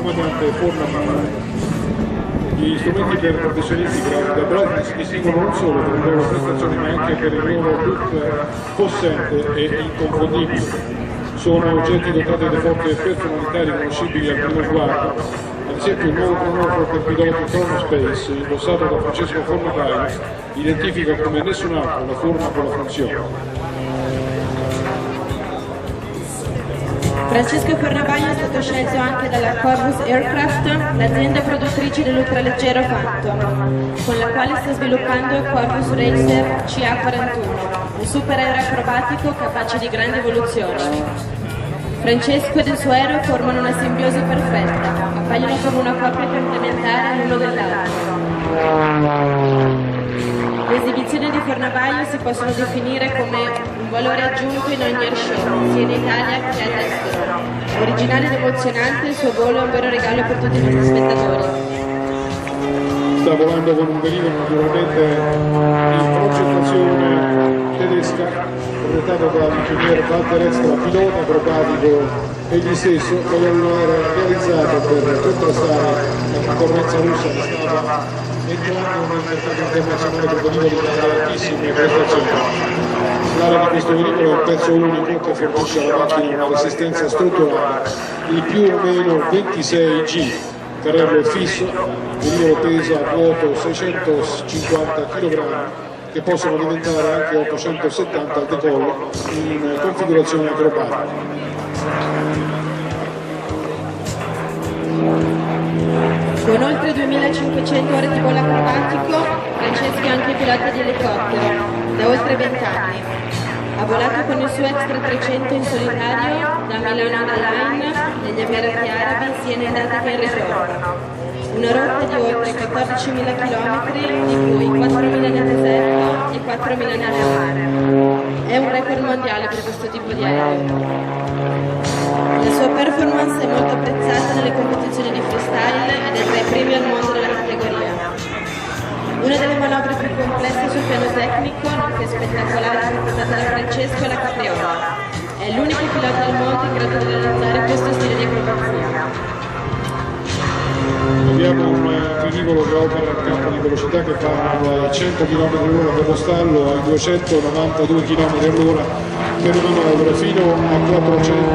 comandante Fornabaio. Gli strumenti per professionisti da Brasile si distinguono non solo per le loro prestazioni ma anche per il loro look possente e inconfondibile. Sono oggetti dotati di forti personalità riconoscibili al primo sguardo. Ad esempio il nuovo cronografo per piloti Chronospace, indossato da Francesco Fornabaio, identifica come nessun altro la forma con la funzione. Francesco Fornabaio è stato scelto anche dalla Corvus Aircraft, l'azienda produttrice dell'ultraleggero Phantom, con la quale sta sviluppando il Corvus Racer CA41, un superaereo acrobatico capace di grandi evoluzioni. Francesco ed il suo aereo formano una simbiosi perfetta, appaiono come una coppia complementare l'uno dell'altro. Le esibizioni di Fornabaio si possono definire come un valore aggiunto in ogni airshow, sia in Italia che all'estero. Originale ed emozionante, il suo volo è un vero regalo per tutti i nostri spettatori. Sta volando con un velivolo naturalmente in progettazione tedesca, progettato dall'ingegnere Walter Extra, pilota acrobatico egli stesso, che era realizzato per contrastare la concorrenza russa che stava entrando nel mercato internazionale per velivoli di altissime prestazioni. L'ala di questo velivolo è un pezzo unico che fornisce alla macchina una resistenza strutturale di più o meno 26 G. Carrello è fisso, il velivolo pesa a vuoto 650 kg che possono diventare anche 870 al decollo in configurazione acrobatica. Con oltre 2500 ore di volo acrobatico, Francesco è anche pilota di elicottero, da oltre 20 anni. Ha volato con il suo Extra 300 in solitario da Milano Airlines negli Emirati Arabi sia in andata che in ritorno. Una rotta di oltre 14.000 km, di cui 4.000 nel deserto e 4.000 nel mare. È un record mondiale per questo tipo di aereo. La sua performance è molto apprezzata nelle competizioni di freestyle ed è tra i primi al mondo della categoria. Una delle manovre più complesse sul piano tecnico, nonché spettacolare interpretata da Francesco, è la capriola. È l'unico pilota al mondo in grado di realizzare questo stile di acrobazia. Abbiamo un velivolo che opera al campo di velocità che va dai 100 km/h per lo stallo ai 292 km/h per una manovra fino a 407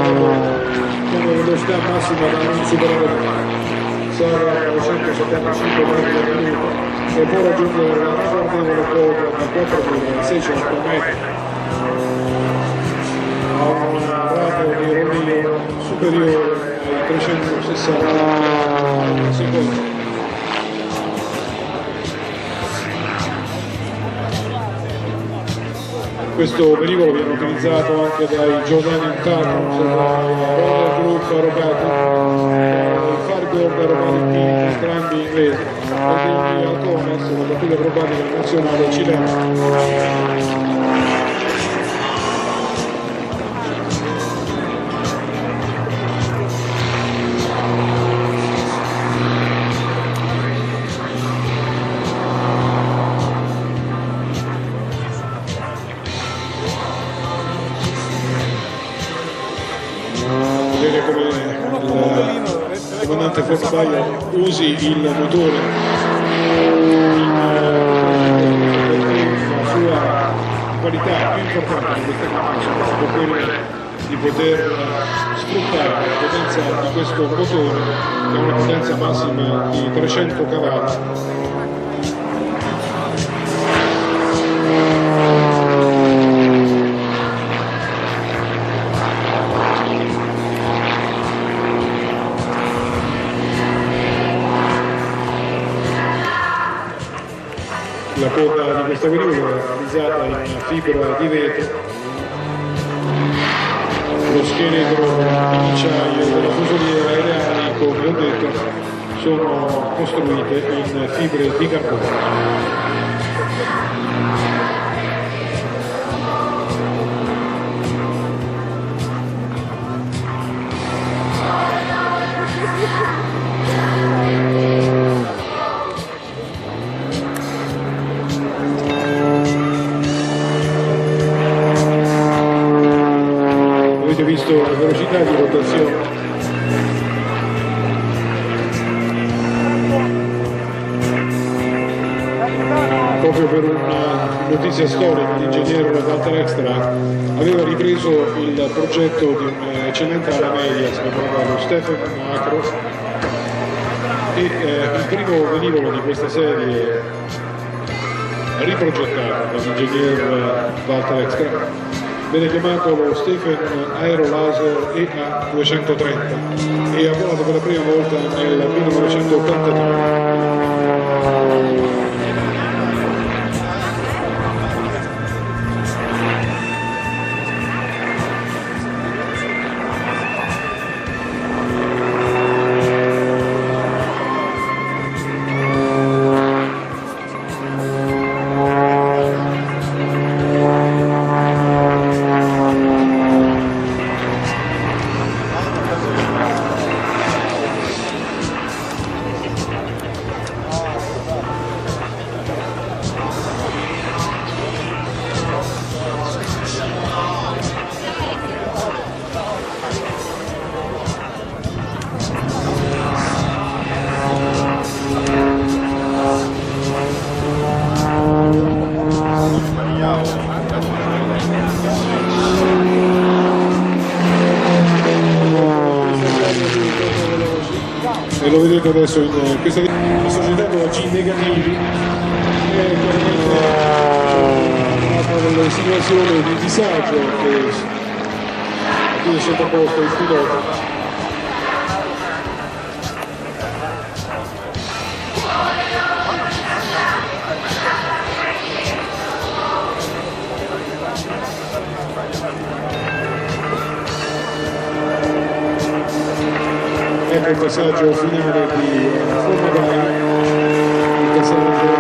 km/h come velocità massima da non superare sarà 275 km/h e può raggiungere la ragguardevole quota di 4.600 metri. Ha un rato di rollio superiore ai 360 secondi. Questo velivolo viene utilizzato anche dai Jordanian Titans, dai Royal Group Aerobati, dai Fargold Aerobatic Team, entrambi inglesi, e degli Alcones, la battaglia acrobatica nazionale cilena. Il comandante Fornabaio usi il motore la sua qualità più importante di questa macchina è proprio quella di poter sfruttare la potenza di questo motore che ha una potenza massima di 300 cavalli. La coda di questa velivolo è realizzata in fibra di vetro, lo scheletro in acciaio della fusoliera e le ali, come ho detto, sono costruite in fibre di carbonio. Avete visto la velocità di rotazione notizia storica, l'ingegnere Walter Extra aveva ripreso il progetto di un eccellente ala media, si chiamava lo Stephen Macro, e il primo velivolo di questa serie riprogettato dall'ingegner Walter Extra viene chiamato lo Stephen Aero Laser EA230 e ha volato per la prima volta nel 1983. E lo vedete adesso in questa società con G negativi è chiaramente una delle situazioni di disagio a cui è sottoposto il pilota. Ecco il passaggio finale di Formagari, il passaggio